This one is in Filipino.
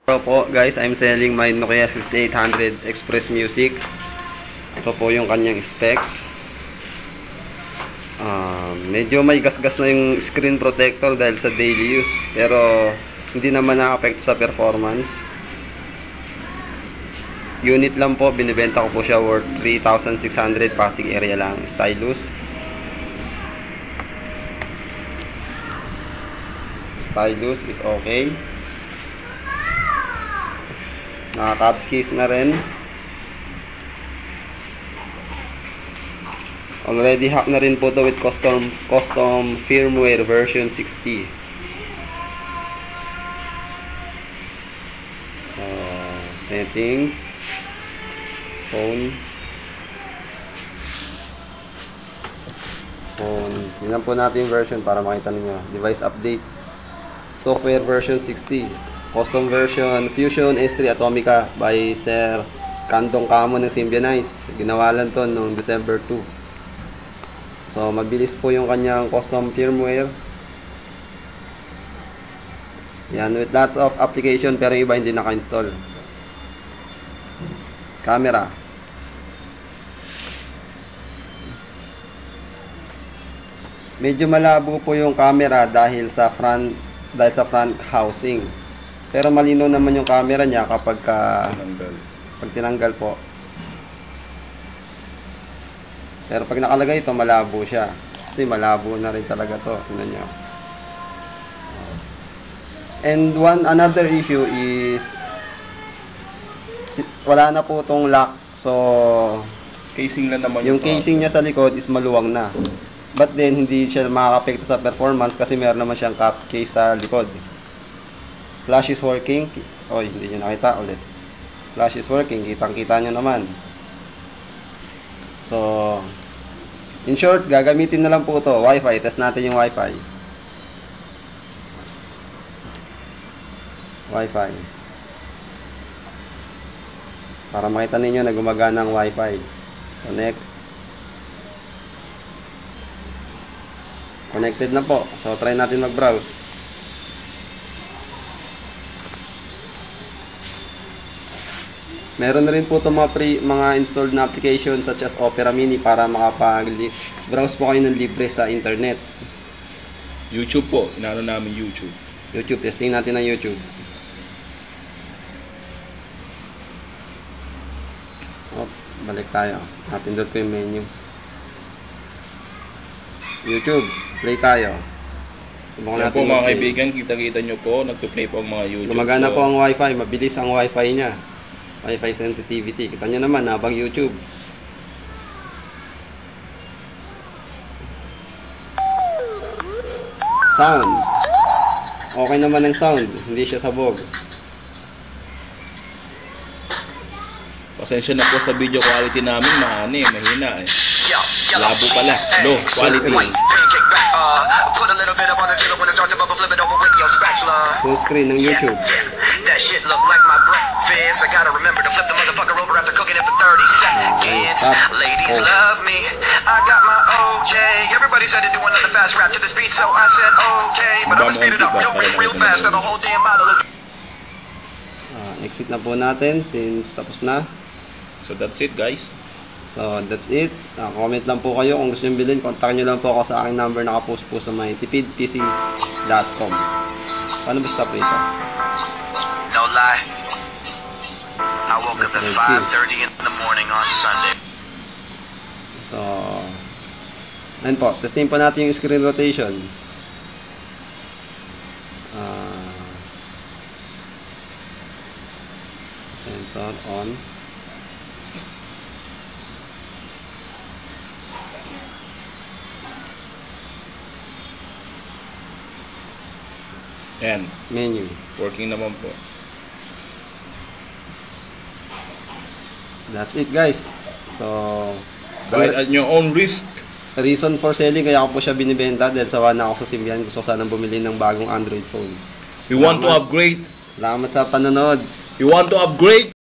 Hello po guys, I'm selling my Nokia 5800 Express Music. Ito po yung kanyang specs. Medyo may gasgas na yung screen protector dahil sa daily use, pero hindi naman nakapekto sa performance. Unit lang po, binibenta ko po siya worth 3,600, passing area lang. Stylus is okay. Naka-cap case na rin. Already hack na rin po to with custom firmware version 60. So, settings, phone. Tingnan po natin yung version para makita niyo. Device update. Software version 60. Custom version Fusion S3 Atomica by Sir Kandong Kamo ng Symbionize. Ginawa lang to noong December 2. So mabilis po yung kanyang custom firmware. Yan, with lots of application, pero iba hindi naka-install. Camera. Medyo malabo po yung camera dahil sa front housing. Pero malinaw naman yung camera niya kapag tinanggal po. Pero pag nakalagay ito, malabo siya. Kasi malabo na rin talaga to. Tingnan niyo. And another issue is wala na po tong lock. So casing lang naman yung casing niya sa likod is maluwang na. But then hindi siya makaka-apekto sa performance kasi meron naman siyang cap case sa likod. Flash is working. Oy, hindi nyo nakita ulit. Flash is working. Kitang-kita nyo naman. So, in short, gagamitin na lang po ito. Wi-Fi. Test natin yung Wi-Fi. Wi-Fi. Para makita ninyo na gumagana ang Wi-Fi. Connect. Connected na po. So, try natin mag-browse. Meron na rin po itong mga installed na application such as Opera Mini para makapag-browse po kayo ng libre sa internet. YouTube po, inaano namin YouTube. Testing natin ng YouTube. Balik tayo. Napindot ko yung menu. YouTube, play tayo. Subukan natin po mga kaibigan, kita-kita nyo po, nagpo-play po ang mga YouTube. Gumagana po ang Wi-Fi, mabilis ang Wi-Fi niya. Wi-Fi sensitivity. Kita nyo naman, habang YouTube. Sound. Okay naman ang sound. Hindi siya sabog. Pasensya na po sa video quality namin. Mahina eh. Labo pala. Low quality. Full screen ng YouTube. That shit look like my breakfast. I gotta remember to flip the motherfucker over after cooking it for 30 seconds. Ladies love me. I got my OJ. Everybody said to do another fast rap to this beat, so I said okay. But I'm gonna speed it up real fast, and the whole damn model is. Exit na po natin since tapos na. So that's it guys. So that's it. Comment lang po kayo kung gusto nyo bilhin. Kontakin nyo lang po ako sa aking number. Nakapost po sa may tipidpc.com. Paano ba stop ito? No lie. I woke up at 5:30 in the morning on Sunday. So, ayun po. Testing po natin yung screen rotation. Sensor on. Yan. Menu. Working naman po. That's it guys. So, buy at your own risk. Reason for selling, kaya ako po siya binibenta dahil sawa na ako sa Symbian. Gusto ko sanang bumili ng bagong Android phone. You want to upgrade? Salamat sa panonood. You want to upgrade?